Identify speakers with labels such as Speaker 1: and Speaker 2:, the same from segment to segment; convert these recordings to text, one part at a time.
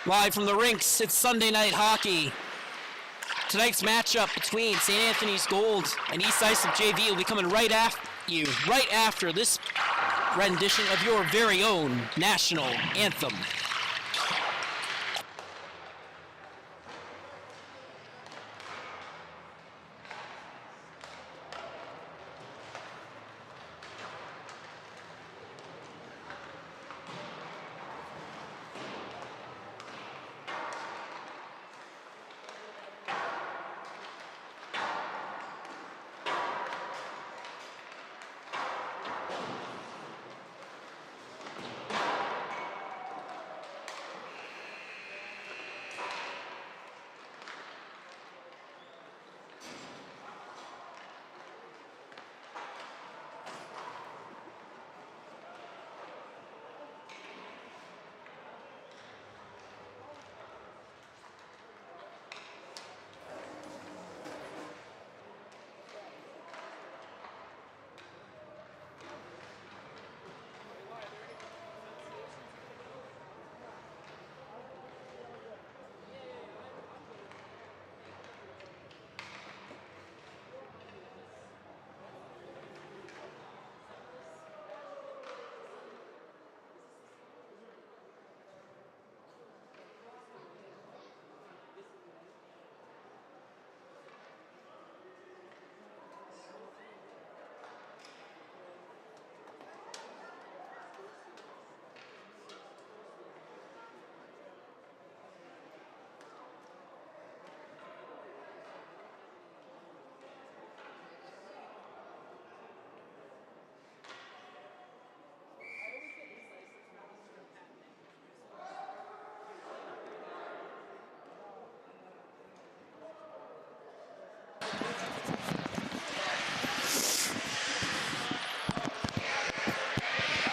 Speaker 1: Live from the rinks, it's Sunday night hockey. Tonight's matchup between St. Anthony's Gold and East Islip JV will be coming right after this rendition of your very own national anthem.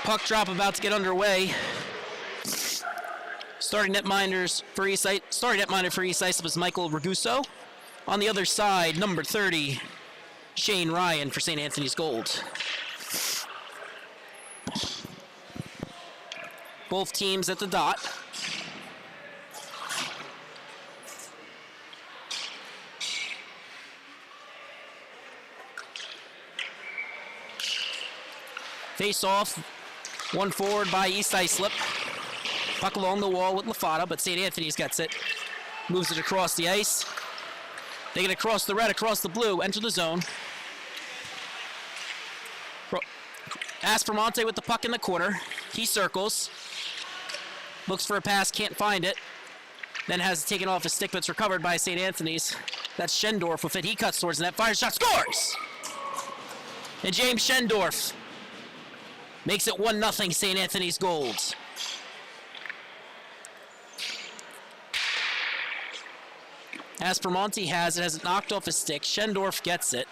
Speaker 1: Puck drop about to get underway. Starting netminder for East Islip is Michael Raguso. On the other side, number 30, Shane Ryan for St. Anthony's Gold. Both teams at the dot. Face off. One forward by East Islip. Puck along the wall with Lafata, but St. Anthony's gets it. Moves it across the ice. They get across the red, across the blue, enter the zone. Aspermonte with the puck in the corner. He circles. Looks for a pass, can't find it. Then has it taken off his stick, but it's recovered by St. Anthony's. That's Schendorf with it. He cuts towards the net, fires shot, scores! And James Schendorf makes it 1-0 St. Anthony's Gold. Aspermonte has it knocked off his stick. Schendorf gets it.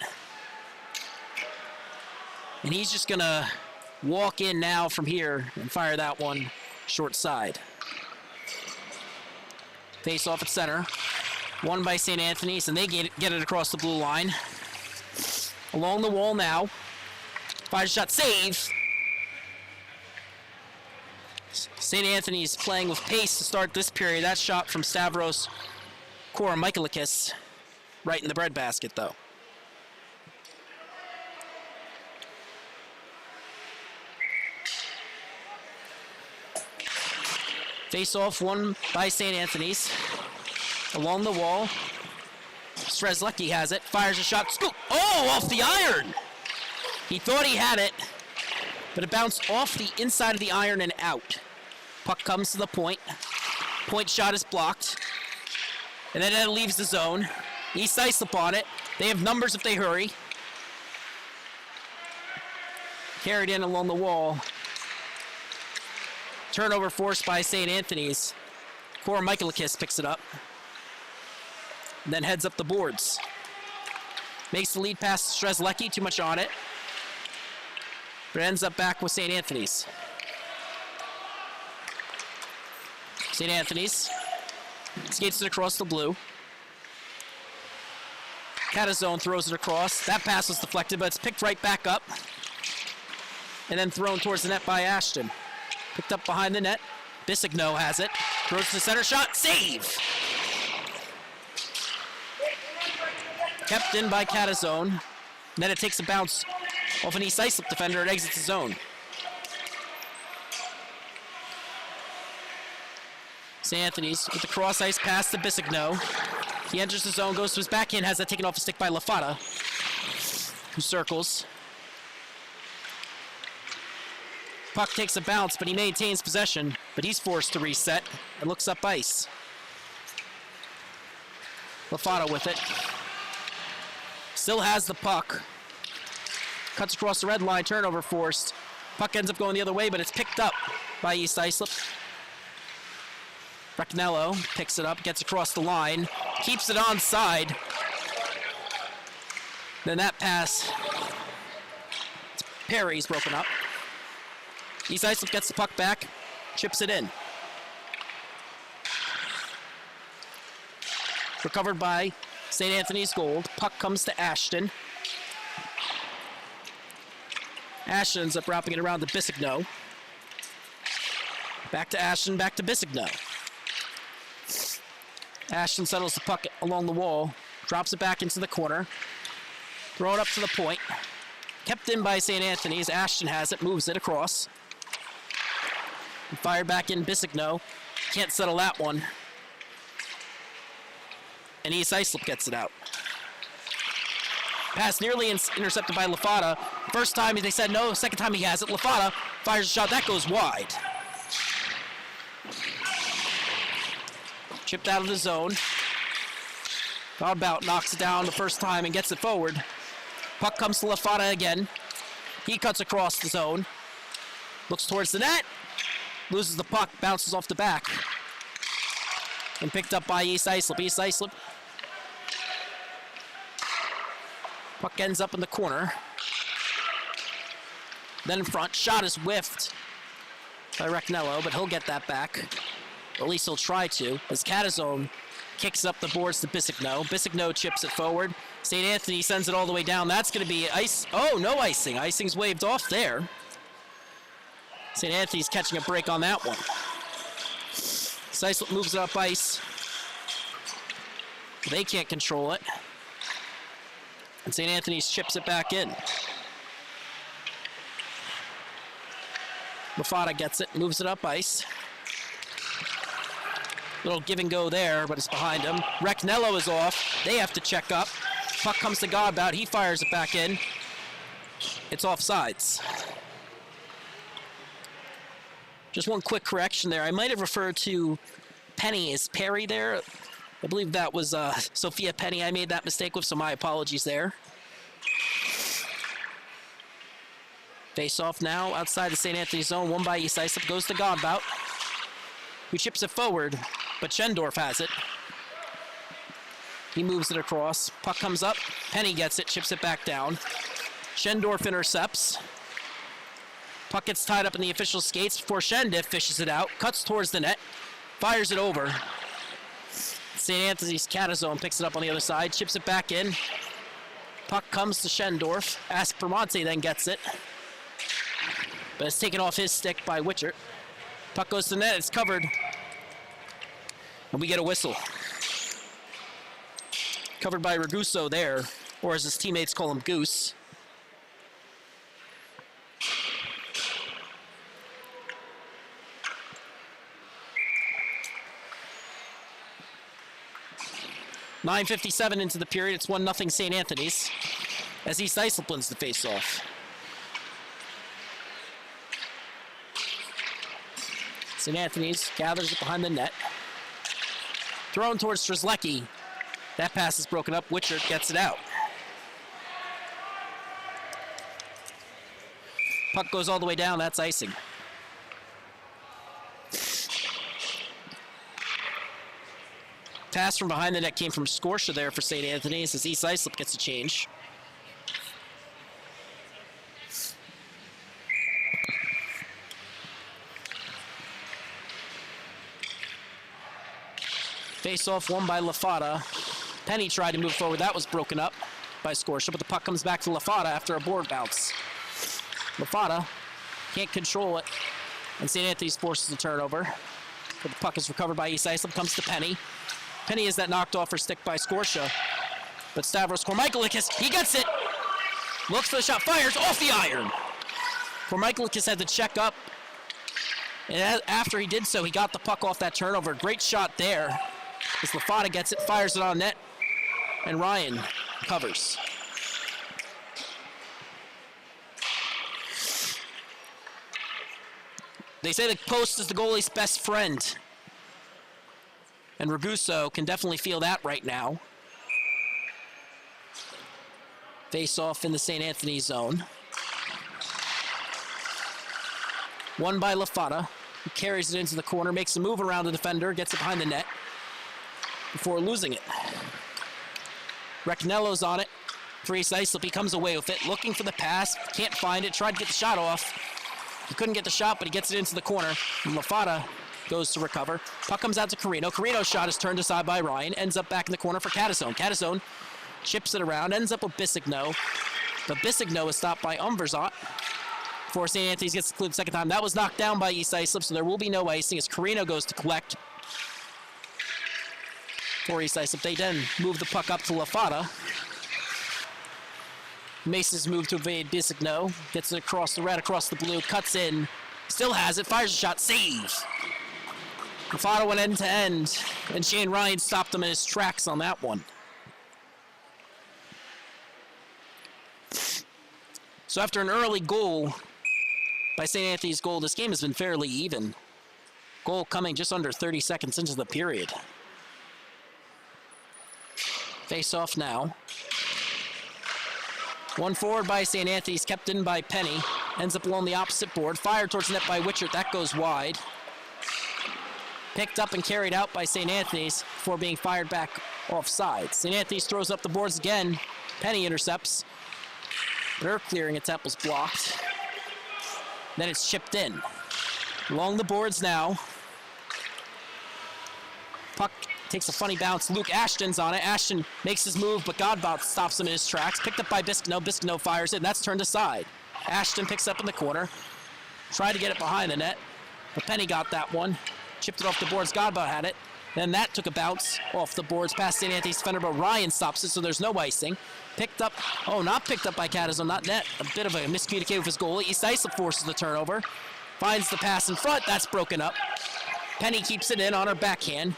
Speaker 1: And he's just going to walk in now from here and fire that one short side. Face off at center. Won by St. Anthony's, and they get it across the blue line. Along the wall now. Fires shot, save. St. Anthony's playing with pace to start this period. That shot from Stavros Koromikakis right in the breadbasket, though. Face-off won by St. Anthony's. Along the wall, Strzelecki has it, fires a shot, scoop! Oh, off the iron! He thought he had it, but it bounced off the inside of the iron and out. Puck comes to the point. Point shot is blocked. And then it leaves the zone. East Islip on it. They have numbers if they hurry. Carried in along the wall. Turnover forced by St. Anthony's. Koromikakis picks it up. And then heads up the boards. Makes the lead pass to Strzelecki, too much on it. But it ends up back with St. Anthony's. St. Anthony's skates it across the blue. Catazone throws it across. That pass was deflected, but it's picked right back up. And then thrown towards the net by Ashton. Picked up behind the net Bissigno has it. Throws to the center shot. Save! Kept in by Catazone. Then it takes a bounce off an East Islip defender and exits the zone. St. Anthony's with the cross ice pass to Bissigno. He enters the zone, goes to his backhand, has that taken off a stick by Lafata, who circles. Puck takes a bounce, but he maintains possession, but he's forced to reset and looks up ice. Lafata with it. Still has the puck. Cuts across the red line, turnover forced. Puck ends up going the other way, but it's picked up by East Islip. Racanello picks it up, gets across the line, keeps it onside. Then that pass, Perry's broken up. East Islip gets the puck back, chips it in. Recovered by St. Anthony's Gold. Puck comes to Ashton. Ashton ends up wrapping it around to Bissigno. Back to Ashton, back to Bissigno. Ashton settles the puck along the wall, drops it back into the corner. Throw it up to the point. Kept in by St. Anthony's. Ashton has it, moves it across. And fired back in Bissigno. Can't settle that one. And East Islip gets it out. Pass nearly intercepted by Lafata. First time they said no, second time he has it. Lafata fires a shot, that goes wide. Chipped out of the zone. About knocks it down the first time and gets it forward. Puck comes to Lafata again. He cuts across the zone. Looks towards the net. Loses the puck, bounces off the back. And picked up by East Islip. East Islip. Puck ends up in the corner. Then in front, shot is whiffed by Racanello, but he'll get that back. Or at least he'll try to, as Catazone kicks up the boards to Bissigno. Bissigno chips it forward. St. Anthony sends it all the way down. That's going to be ice. Oh, no icing. Icing's waved off there. St. Anthony's catching a break on that one. Islip moves it up ice. They can't control it. And St. Anthony's chips it back in. Lafata gets it, moves it up ice. Little give and go there, but it's behind him. Racanello is off. They have to check up. Puck comes to Godbout. He fires it back in. It's offsides. Just one quick correction there. I might have referred to Penny as Perry there. I believe that was Sophia Penny. I made that mistake with, so my apologies there. Face off now outside the St. Anthony zone. Won by East Islip. Goes to Godbout, who chips it forward, but Schendorf has it. He moves it across. Puck comes up. Penny gets it, chips it back down. Schendorf intercepts. Puck gets tied up in the official skates before Schendorf fishes it out. Cuts towards the net. Fires it over. St. Anthony's Catazone picks it up on the other side. Chips it back in. Puck comes to Schendorf. Aspermonte then gets it. But it's taken off his stick by Witchert. Puck goes to the net. It's covered. And we get a whistle. Covered by Raguso there, or as his teammates call him, Goose. .9:57 into the period. It's 1-0 St. Anthony's as East Islip wins the face-off. St. Anthony's gathers it behind the net. Thrown towards Strzelecki. That pass is broken up. Witchert gets it out. Puck goes all the way down. That's icing. Pass from behind the net came from Scotia there for St. Anthony's as East Islip gets a change. Face-off won by Lafata. Penny tried to move forward. That was broken up by Scotia, but the puck comes back to Lafata after a board bounce. Lafata can't control it. And St. Anthony's forces a turnover. But the puck is recovered by East Islip, comes to Penny. Penny is that knocked off her stick by SCHSHL. But Stavros Kormichalikis, he gets it. Looks for the shot, fires off the iron. Kormichalikis had to check up. And after he did so, he got the puck off that turnover. Great shot there. As Lafata gets it, fires it on net. And Ryan covers. They say the post is the goalie's best friend. And Raguso can definitely feel that right now. Face off in the St. Anthony zone. Won by Lafata, who carries it into the corner, makes a move around the defender, gets it behind the net before losing it. Recanello's on it for East Islip. He comes away with it, looking for the pass, can't find it, tried to get the shot off. He couldn't get the shot, but he gets it into the corner. And Lafata goes to recover. Puck comes out to Carino. Carino's shot is turned aside by Ryan, ends up back in the corner for Catazone. Catazone chips it around, ends up with Bissigno. But Bissigno is stopped by Umverzot. Before St. Anthony's gets the clue the second time. That was knocked down by East Islip, so there will be no icing as Carino goes to collect for East Islip. They then move the puck up to Lafata. Makes his move to evade Bissigno. Gets it across the red, across the blue, cuts in. Still has it, fires a shot, saves. Lafata went end to end, and Shane Ryan stopped him in his tracks on that one. So after an early goal by St. Anthony's goal, this game has been fairly even. Goal coming just under 30 seconds into the period. Face off now. One forward by St. Anthony's, kept in by Penny. Ends up along the opposite board. Fired towards the net by Witchert. That goes wide. Picked up and carried out by St. Anthony's before being fired back offside. St. Anthony's throws up the boards again. Penny intercepts. Their clearing attempt was blocked. Then it's chipped in. Along the boards now. Puck takes a funny bounce. Luke Ashton's on it. Ashton makes his move, but Godbout stops him in his tracks. Picked up by Biscano. Biscano fires it, and that's turned aside. Ashton picks up in the corner. Tried to get it behind the net, but Penny got that one. Chipped it off the boards. Godbout had it. Then that took a bounce off the boards past St. Anthony's defender, but Ryan stops it, so there's no icing. Picked up, not picked up by Catazone, not net. A bit of a miscommunication with his goalie. East Islip forces the turnover. Finds the pass in front, that's broken up. Penny keeps it in on her backhand.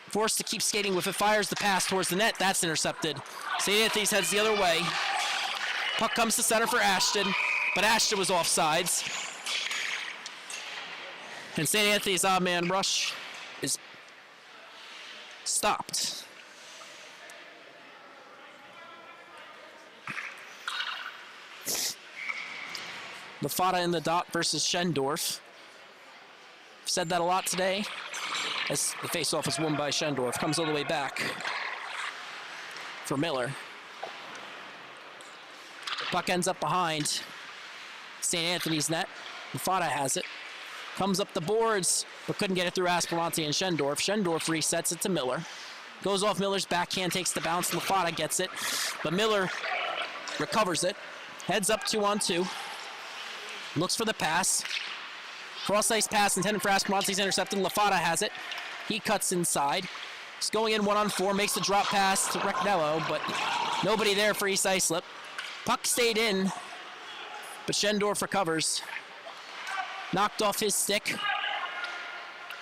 Speaker 1: Forced to keep skating with it, fires the pass towards the net, that's intercepted. St. Anthony's heads the other way. Puck comes to center for Ashton, but Ashton was offsides. And St. Anthony's odd man rush is stopped. Lafata in the dot versus Schendorf. Said that a lot today, as the faceoff is won by Schendorf. Comes all the way back for Miller. Puck ends up behind St. Anthony's net. Lafata has it. Comes up the boards, but couldn't get it through Aspermonte and Schendorf. Schendorf resets it to Miller. Goes off Miller's backhand, takes the bounce. Lafata gets it, but Miller recovers it. Heads up 2-on-2. Looks for the pass. Cross-ice pass intended for Aspermonte's intercepted. Lafata has it. He cuts inside. He's going in 1-on-4, makes the drop pass to Recanello, but nobody there for East Islip. Puck stayed in, but Schendorf recovers. Knocked off his stick.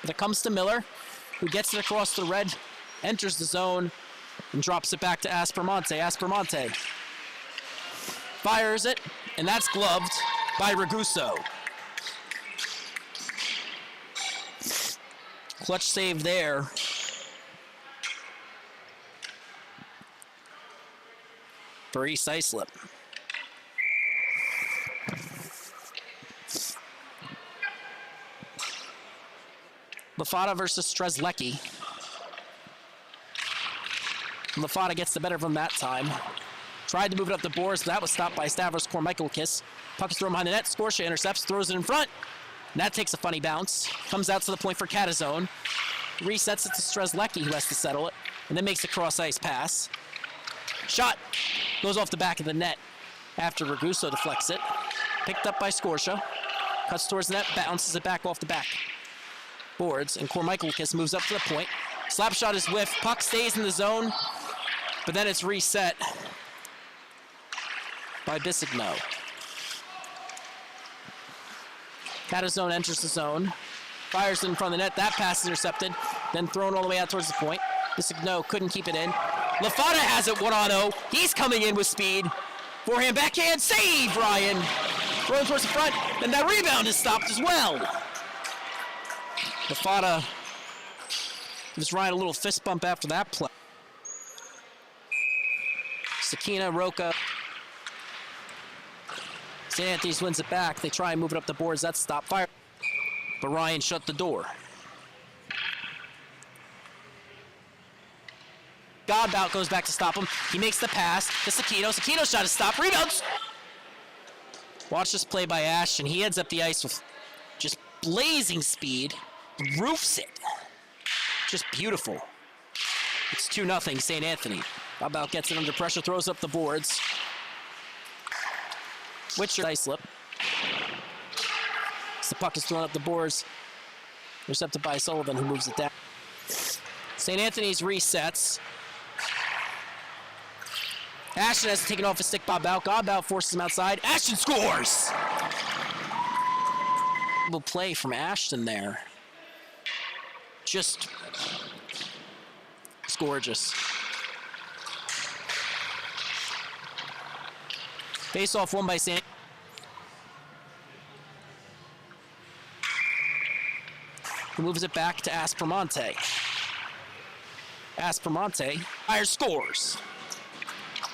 Speaker 1: But it comes to Miller, who gets it across the red, enters the zone, and drops it back to Aspermonte. Aspermonte fires it, and that's gloved by Raguso. Clutch save there. For East Islip. Lafata versus Strzelecki. Lafata gets the better of him that time. Tried to move it up the boards, but that was stopped by Stavros Kormichalikis. Puck is thrown behind the net. SCHSHL intercepts, throws it in front. And that takes a funny bounce. Comes out to the point for Catazone. Resets it to Strzelecki, who has to settle it. And then makes a cross-ice pass. Shot goes off the back of the net after Raguso deflects it. Picked up by SCHSHL. Cuts towards the net, bounces it back off the back boards, and Cormichaelis moves up to the point. Slap shot is whiffed. Puck stays in the zone, but then it's reset by Bissigno. Catazone enters the zone. Fires in front of the net. That pass is intercepted. Then thrown all the way out towards the point. Bissigno couldn't keep it in. Lafata has it 1-on-0. He's coming in with speed. Forehand, backhand, save, Ryan. Thrown towards the front. Then that rebound is stopped as well. Lafata gives Ryan a little fist bump after that play. Sakina, Roca. St. Anthony's wins it back. They try and move it up the boards. That's stop fire. But Ryan shut the door. Godbout goes back to stop him. He makes the pass to Sakino. Sakino's shot is stopped. Rebounds. Watch this play by Ashton. He heads up the ice with just blazing speed. Roofs it. Just beautiful. It's 2-0 St. Anthony. Godbout gets it under pressure, throws up the boards. Witcher Islip. The puck is thrown up the boards. Intercepted by Sullivan, who moves it down. St. Anthony's resets. Ashton has taken off his stick. Godbout forces him outside. Ashton scores! Play from Ashton there. Just it's gorgeous. Face off won by St. He moves it back to Aspromonte. Aspromonte fires, scores.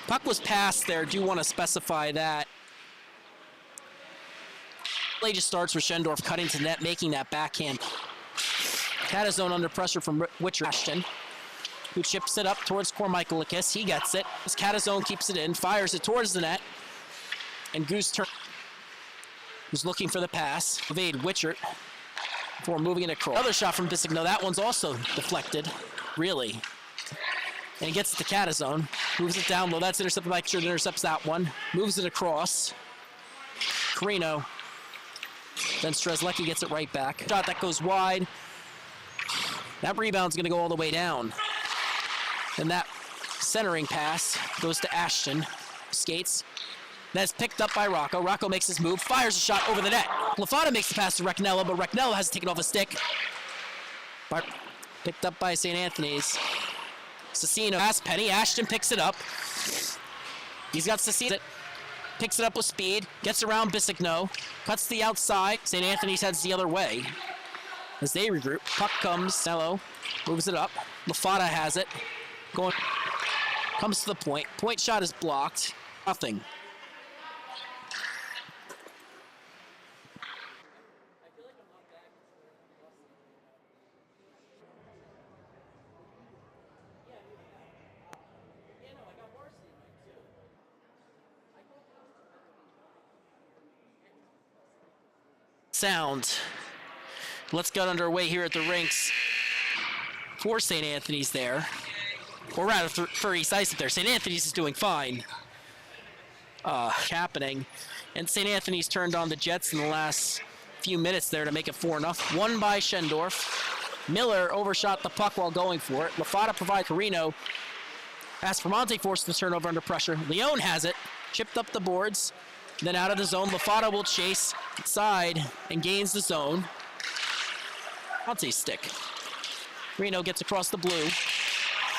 Speaker 1: Puck was passed there. Do want to specify that. Play just starts with Schendorf cutting to net, making that backhand. Catazone under pressure from Witcher Ashton, who chips it up towards Cormichaelis. He gets it. As Catazone keeps it in, fires it towards the net. And Goose who's looking for the pass. Evade Witcher before moving it across. Another shot from Bissigno. That one's also deflected, really. And he gets it to Catazone. Moves it down low. That's intercepted by Witcher. Intercepts that one. Moves it across. Carino. Then Strzelecki gets it right back. Shot that goes wide. That rebound's going to go all the way down. And that centering pass goes to Ashton. Skates. That's picked up by Rocco. Rocco makes his move, fires a shot over the net. Lafata makes the pass to Recnella, but Recnella has taken off a stick. Picked up by St. Anthony's. Cecino pass, Penny. Ashton picks it up. He's got Cecino. Picks it up with speed. Gets around Bissigno. Cuts the outside. St. Anthony's heads the other way. As they regroup, puck comes. Nello moves it up. Lafata has it. Comes to the point. Point shot is blocked. Nothing. Sound. Let's get underway here at the rinks for St. Anthony's there. Or rather, for East Islip there. St. Anthony's is doing fine. Happening. And St. Anthony's turned on the Jets in the last few minutes there to make it 4-0. Won by Schendorf. Miller overshot the puck while going for it. Lafata provides Carino. Aspromonte forces the turnover under pressure. Leone has it. Chipped up the boards. Then out of the zone, Lafata will chase inside and gains the zone. Monte's stick. Reno gets across the blue.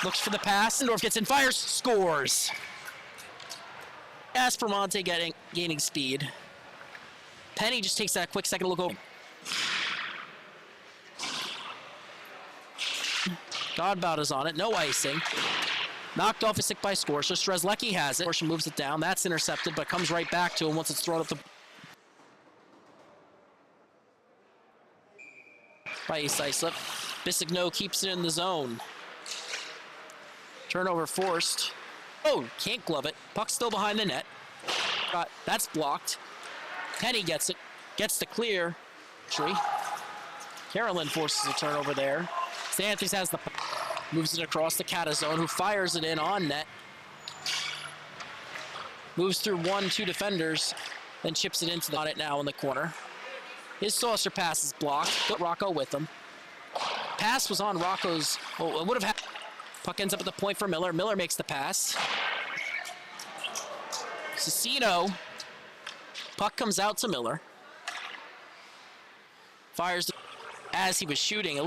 Speaker 1: Looks for the pass. Sindorf gets in, fires, scores. Aspromonte gaining speed. Penny just takes that quick second look over. Godbout is on it, no icing. Knocked off a stick by Scorsha. Strzelecki has it. Scorsha moves it down. That's intercepted, but comes right back to him once it's thrown up the... by East Islip. Bissigno keeps it in the zone. Turnover forced. Oh, can't glove it. Puck's still behind the net. That's blocked. Penny gets it. Gets to clear. Carolyn forces a turnover there. St. Anthony's has the... moves it across the Catazone, who fires it in on net. Moves through 1-2 defenders, then chips it into the... on it now in the corner. His saucer pass is blocked. Got Rocco with him. Pass was on Rocco's. Oh, it would have had. Puck ends up at the point for Miller. Miller makes the pass. Cicino. Puck comes out to Miller. Fires as he was shooting.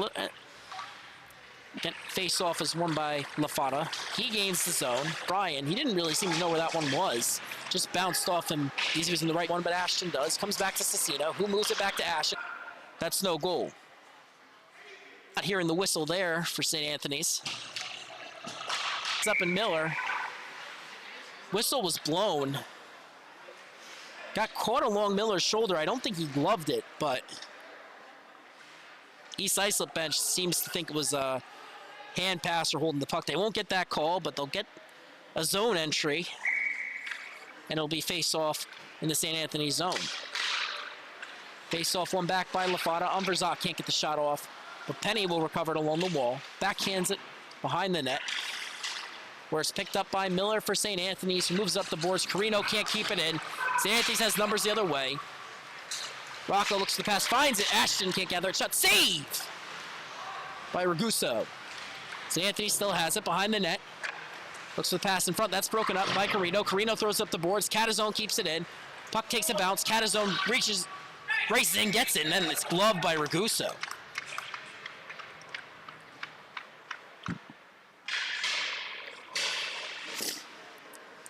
Speaker 1: Face off is won by LaFata. He gains the zone. Brian, he didn't really seem to know where that one was. Just bounced off him. He was in the right one, but Ashton does. Comes back to Cicino, who moves it back to Ashton. That's no goal. Not hearing the whistle there for St. Anthony's. It's up in Miller. Whistle was blown. Got caught along Miller's shoulder. I don't think he gloved it, but East Islip bench seems to think it was a hand pass or holding the puck. They won't get that call, but they'll get a zone entry, and it'll be face-off in the St. Anthony zone. Face-off one back by LaFata. Umverzak can't get the shot off, but Penny will recover it along the wall. Backhands it behind the net, where it's picked up by Miller for St. Anthony's, who moves up the boards. Carino can't keep it in. St. Anthony's has numbers the other way. Rocco looks for the pass, finds it. Ashton can't gather it. Shot, save by Raguso. St. Anthony still has it behind the net. Looks for the pass in front. That's broken up by Carino. Carino throws up the boards. Catazone keeps it in. Puck takes a bounce. Catazone reaches, races in, gets it, and then it's gloved by Raguso.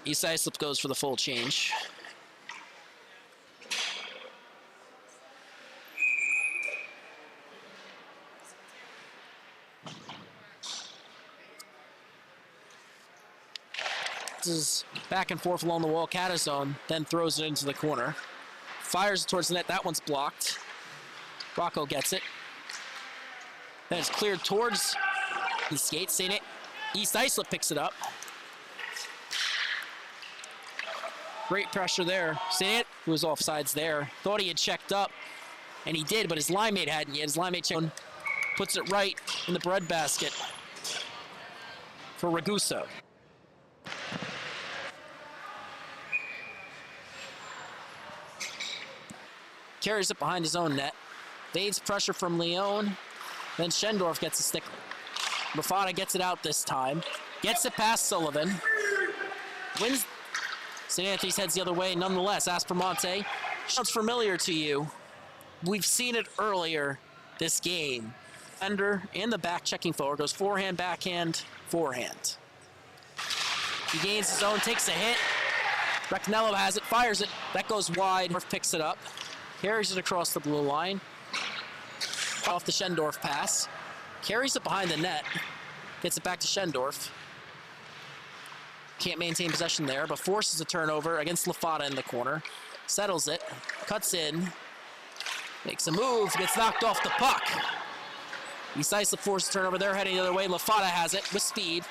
Speaker 1: East Islip goes for the full change. Is back and forth along the wall. Catazone then throws it into the corner. Fires it towards the net. That one's blocked. Rocco gets it. Then it's cleared towards the skates. East Islip picks it up. Great pressure there. Who was offsides there. Thought he had checked up, and he did, but his line mate hadn't yet. His line mate checked, puts it right in the breadbasket for Raguso. Carries it behind his own net. Fades pressure from Leone. Then Schendorf gets a stick. Rafata gets it out this time. Gets it past Sullivan. Wins. St. Anthony's heads the other way nonetheless. Aspermonte. Sounds familiar to you. We've seen it earlier this game. Ender in the back checking forward. Goes forehand, backhand, forehand. He gains his own, takes a hit. Recanello has it, fires it. That goes wide. North picks it up. Carries it across the blue line. Off the Schendorf pass. Carries it behind the net. Gets it back to Schendorf. Can't maintain possession there, but forces a turnover against LaFata in the corner. Settles it. Cuts in. Makes a move. Gets knocked off the puck. East Islip forces a turnover. They're heading the other way. LaFata has it with speed.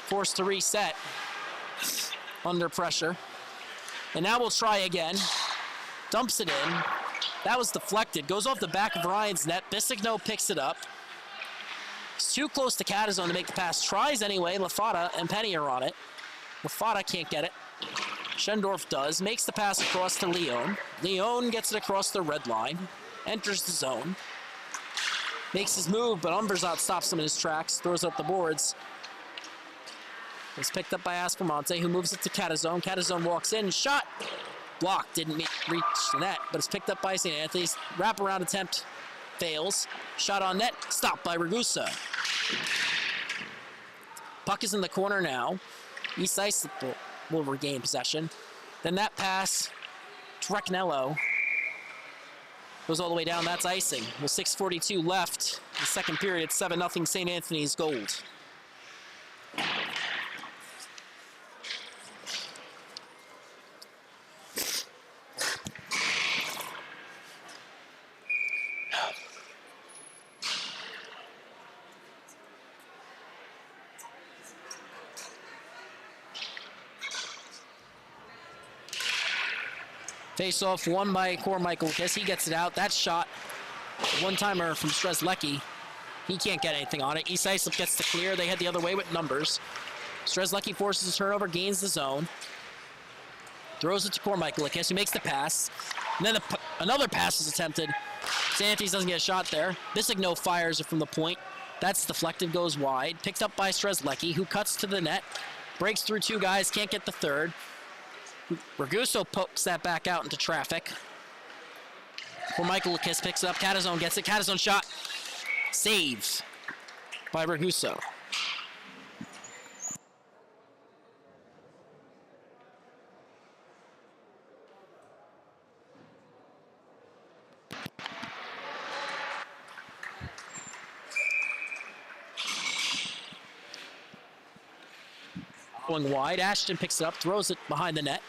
Speaker 1: Forced to reset. Under pressure. And now we'll try again. Dumps it in. That was deflected. Goes off the back of Ryan's net. Bissigno picks it up. It's too close to Catazone to make the pass. Tries anyway. LaFata and Penny are on it. LaFata can't get it. Schendorf does. Makes the pass across to Leone. Leone gets it across the red line. Enters the zone. Makes his move, but Umverzak stops him in his tracks. Throws up the boards. It's picked up by Aspermonte, who moves it to Catazone. Catazone walks in. Shot. Blocked, didn't reach the net, but it's picked up by St. Anthony's. Wraparound attempt fails. Shot on net, stopped by Ragusa. Puck is in the corner now. East Islip will regain possession. Then that pass to Recanello goes all the way down. That's icing. With 6:42 left, the second period, 7-0 St. Anthony's gold. Face-off won by Cormichael Kiss. He gets it out. That shot, one-timer from Strzelecki. He can't get anything on it. East Islip gets to clear. They head the other way with numbers. Strzelecki forces a turnover, gains the zone. Throws it to Cormichael Kiss, who makes the pass. And then another pass is attempted. St. Anthony's doesn't get a shot there. Bissigno fires it from the point. That's deflected, goes wide. Picked up by Strzelecki, who cuts to the net. Breaks through two guys, can't get the third. Raguso pokes that back out into traffic. Before Michael Kiss picks it up, Catazone gets it. Catazone shot. Save by Raguso. Going wide, Ashton picks it up, throws it behind the net.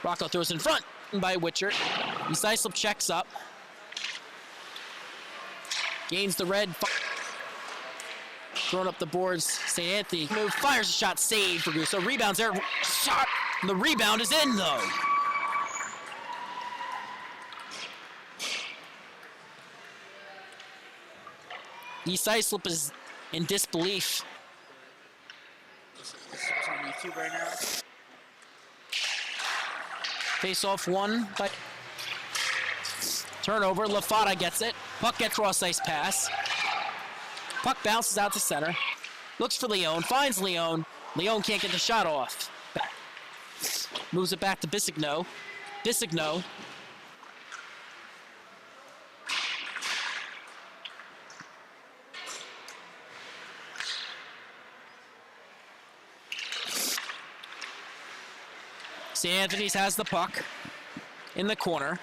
Speaker 1: Rocco throws it in front by Witchert. Islip checks up. Gains the red. Throwing up the boards. St. Anthony move, fires a shot, save for Gusto. Rebounds there. Shot. The rebound is in though. Islip is in disbelief.
Speaker 2: On YouTube right now.
Speaker 1: Face off one, but turnover. Lafata gets it. Puck gets cross ice pass. Puck bounces out to center. Looks for Leone. Finds Leone. Leone can't get the shot off. Moves it back to Bissigno. Bissigno. St. Anthony's has the puck in the corner.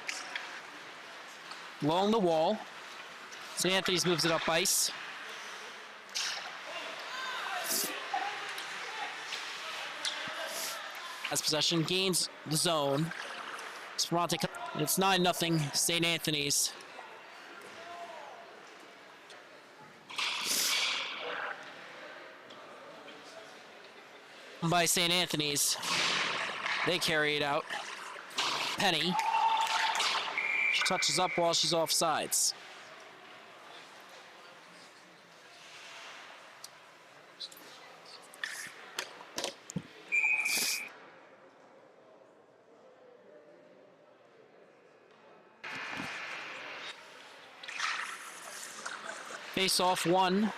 Speaker 1: Along the wall. St. Anthony's moves it up ice. Has possession, gains the zone. Sprante, it's 9-0 St. Anthony's. By St. Anthony's. They carry it out. Penny. She touches up while she's off sides. Face off one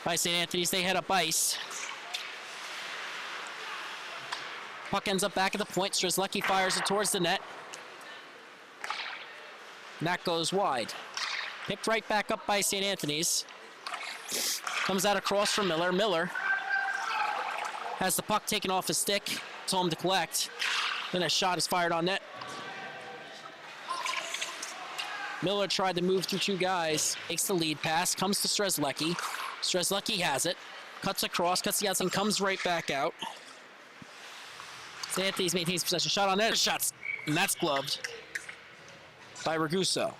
Speaker 1: by St. Anthony's. They head up ice. Puck ends up back at the point. Strzelecki fires it towards the net. And that goes wide. Picked right back up by St. Anthony's. Comes out across from Miller. Miller has the puck taken off his stick. It's home to collect. Then a shot is fired on net. Miller tried to move through two guys. Takes the lead pass. Comes to Strzelecki. Strzelecki has it. Cuts across. Cuts the outside. And comes right back out. St. Anthony's maintains possession. Shot on net. Shots. And that's gloved by Raguso.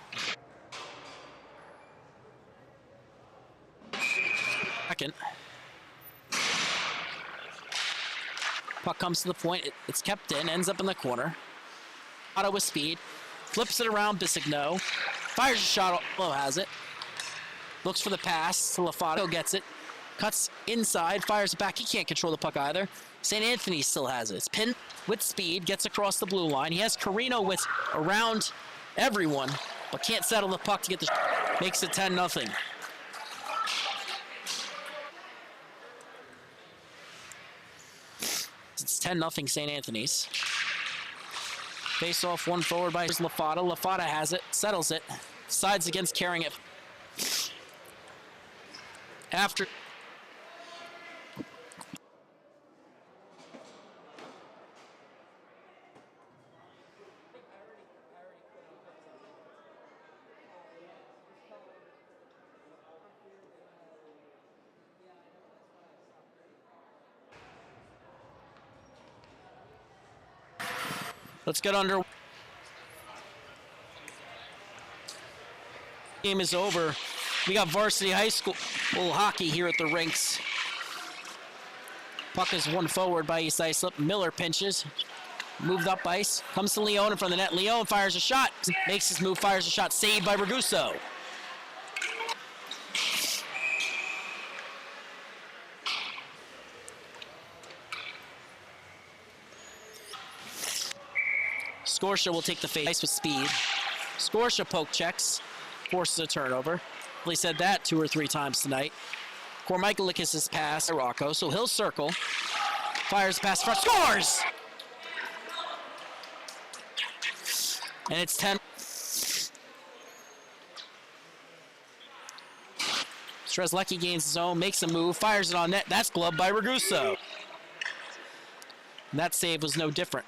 Speaker 1: Second. Puck comes to the point. It's kept in. Ends up in the corner. Otto with speed. Flips it around. Bissigno. Fires a shot. Low has it. Looks for the pass to Lafata. Gets it. Cuts inside. Fires it back. He can't control the puck either. St. Anthony still has it. It's pinned with speed, gets across the blue line. He has Carino with around everyone, but can't settle the puck to get the makes it 10-0. It's 10-0 St. Anthony's. Face off one forward by Lafata. Lafata has it, settles it, sides against carrying it. After let's get under. Game is over. We got varsity high school hockey here at the rinks. Puck is one forward by Islip. Miller pinches. Moved up ice. Comes to Leone in front of the net. Leone fires a shot. Makes his move, fires a shot. Saved by Raguso. SCHSHL will take the face with speed. SCHSHL poke checks, forces a turnover. He said that 2 or 3 times tonight. Kormichaelikis' pass to Rocco, so he'll circle. Fires the pass front, scores! And it's 10. Strzelecki gains his own, makes a move, fires it on net. That's gloved by Raguso. And that save was no different.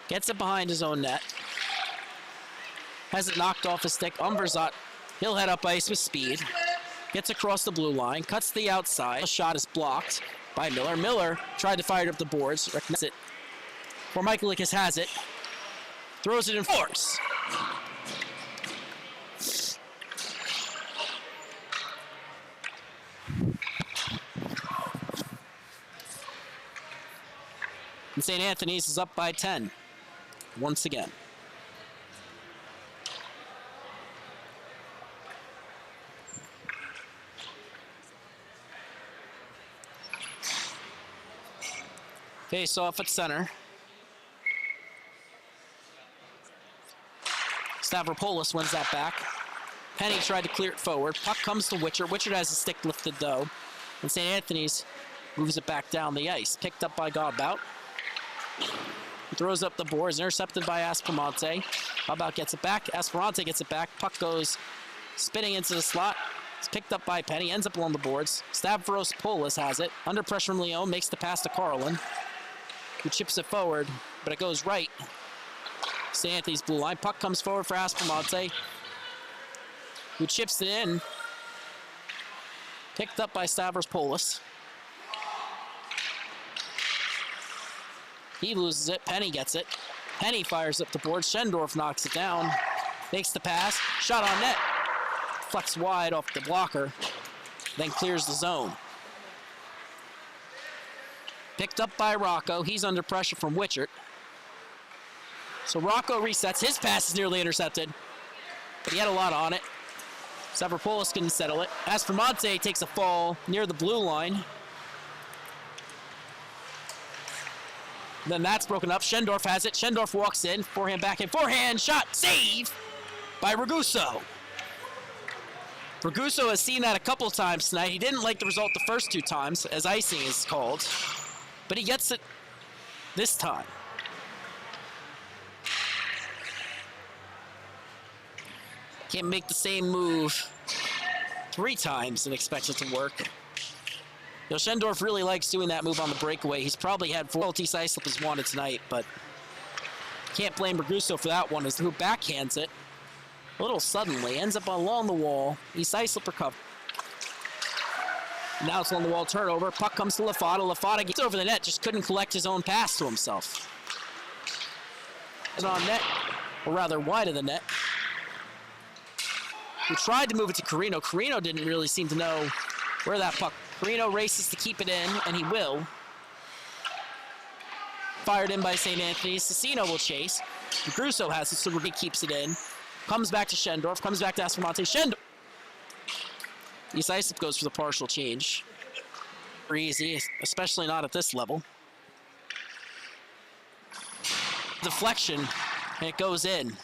Speaker 1: Gets it behind his own net. Has it knocked off his stick. Umverzat, he'll head up ice with speed. Gets across the blue line, cuts the outside. A shot is blocked by Miller. Miller tried to fire it up the boards. Recognizes it. Kormichaelikis has it. Throws it in force. And St. Anthony's is up by 10 once again. Face off at center. Stavropoulos wins that back. Penny tried to clear it forward. Puck comes to Witcher. Witcher has a stick lifted though. And St. Anthony's moves it back down the ice. Picked up by Godbout. He throws up the boards, intercepted by Aspromonte. Godbout gets it back. Aspromonte gets it back. Puck goes spinning into the slot. It's picked up by Penny. Ends up along the boards. Stavropoulos has it. Under pressure from Leon. Makes the pass to Carlin, who chips it forward, but it goes right. St. Anthony's blue line. Puck comes forward for Aspromonte, who chips it in. Picked up by Stavropoulos. He loses it. Penny gets it. Penny fires up the board. Schendorf knocks it down. Makes the pass. Shot on net. Flex wide off the blocker. Then clears the zone. Picked up by Rocco. He's under pressure from Witchert. So Rocco resets. His pass is nearly intercepted, but he had a lot on it. Stavropoulos couldn't settle it. Aspromonte takes a fall near the blue line. Then that's broken up. Schendorf has it. Schendorf walks in. Forehand, backhand, forehand, shot, save by Raguso. Raguso has seen that a couple times tonight. He didn't like the result the first 2 times, as icing is called, but he gets it this time. Can't make the same move 3 times and expect it to work. You know, Schendorf really likes doing that move on the breakaway. He's probably had 4 East Islip has wanted tonight, but can't blame Raguso for that one, as who backhands it a little suddenly. Ends up along the wall. East Islip recover. Now it's along the wall, turnover. Puck comes to Lafata. Lafata gets over the net, just couldn't collect his own pass to himself. It's on net, or rather wide of the net. We tried to move it to Carino. Carino didn't really seem to know where that puck. Carino races to keep it in, and he will. Fired in by St. Anthony's. Cicino will chase. Raguso has it, so he keeps it in. Comes back to Schendorf. Comes back to Aspromonte. Schendorf. East Islip goes for the partial change. Very easy, especially not at this level. Deflection, and it goes in.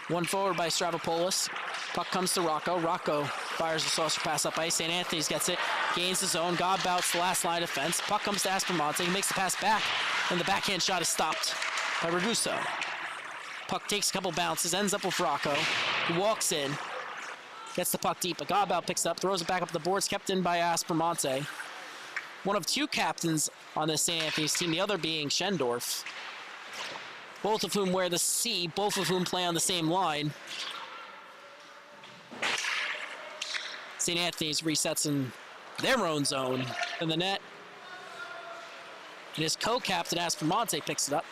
Speaker 1: One forward by Stavropoulos. Puck comes to Rocco. Rocco fires a saucer pass up ice. St. Anthony's gets it, gains his own. Godbout's the last line of defense. Puck comes to Aspromonte. He makes the pass back, and the backhand shot is stopped by Raguso. Puck takes a couple bounces, ends up with Rocco, who walks in, gets the puck deep, but Godbout picks up, throws it back up the boards, kept in by Aspromonte. One of 2 captains on this St. Anthony's team, the other being Schendorf. Both of whom wear the C, both of whom play on the same line. St. Anthony's resets in their own zone in the net. And his co-captain, Aspromonte, picks it up.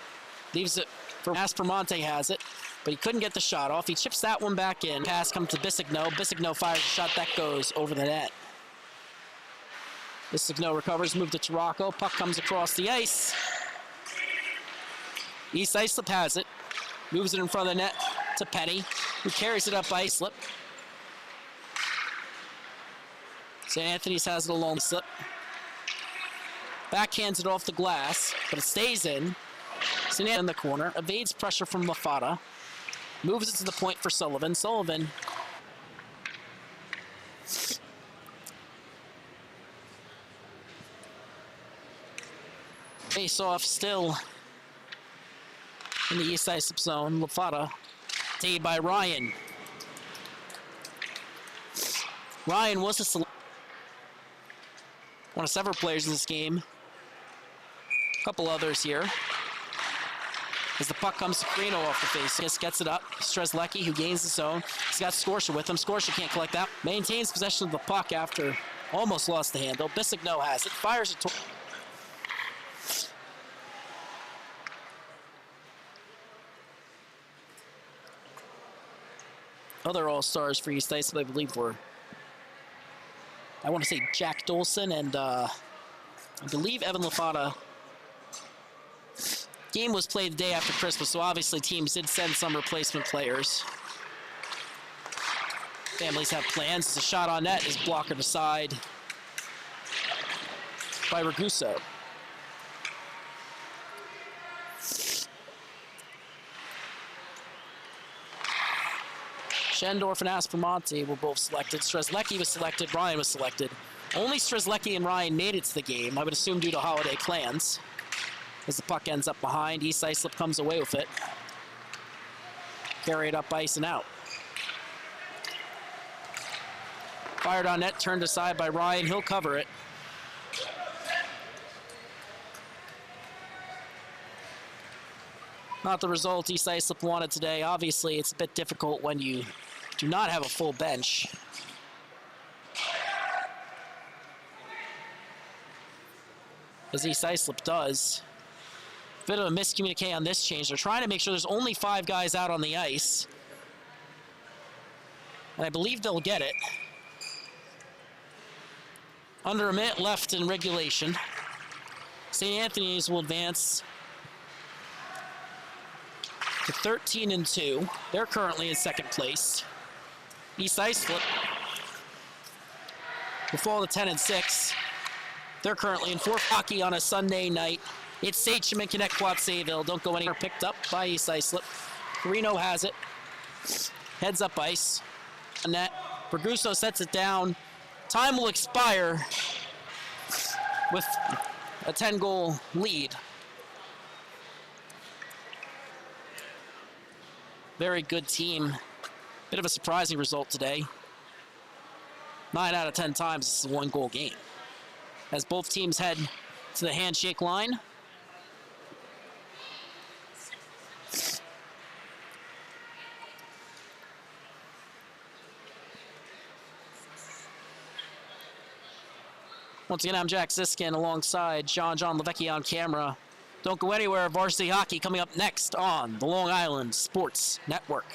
Speaker 1: Leaves it for Aspromonte has it, but he couldn't get the shot off. He chips that one back in. Pass comes to Bissigno. Bissigno fires a shot that goes over the net. Bissigno recovers, moved it to Rocco. Puck comes across the ice. East Islip has it. Moves it in front of the net to Penny. who carries it up by Islip. St. Anthony's has it along Islip. Backhands it off the glass, but it stays in. St. Anthony in the corner, evades pressure from Lafata. Moves it to the point for Sullivan. Sullivan face off still in the East Islip zone. Lafata saved by Ryan. Ryan was one of several players in this game. A couple others here. As the puck comes to Carino off the face. Just gets it up. Strzelecki, who gains the zone. He's got Scorsha with him. Scorsha can't collect that. Maintains possession of the puck after almost lost the handle. Bissigno has it. Fires it. Other all-stars for East Islip, I believe, were, I want to say, Jack Dolson and I believe Evan Lafata. Game was played the day after Christmas, so obviously teams did send some replacement players. Families have plans. It's a shot on net is blocked aside by Raguso. Schendorf and Aspromonte were both selected. Strzelecki was selected. Ryan was selected. Only Strzelecki and Ryan made it to the game, I would assume due to holiday plans. As the puck ends up behind, East Islip comes away with it. Carry it up ice and out. Fired on net, turned aside by Ryan. He'll cover it. Not the result East Islip wanted today. Obviously, it's a bit difficult when you do not have a full bench. As East Islip does. Bit of a miscommunique on this change. They're trying to make sure there's only 5 guys out on the ice. And I believe they'll get it. Under a minute left in regulation. St. Anthony's will advance to 13-2. They're currently in second place. East Islip will fall to 10-6. They're currently in fourth. Hockey on a Sunday night. It's Sachem and Connect Sayville. Don't go anywhere. Picked up by East Islip. Carino has it. Heads up ice. Net. Raguso sets it down. Time will expire with a 10-goal lead. Very good team. Bit of a surprising result today. 9 out of 10 times this is a 1-goal game. As both teams head to the handshake line. Once again, I'm Jack Ziskin alongside John Levecki on camera. Don't go anywhere. Varsity Hockey coming up next on the Long Island Sports Network.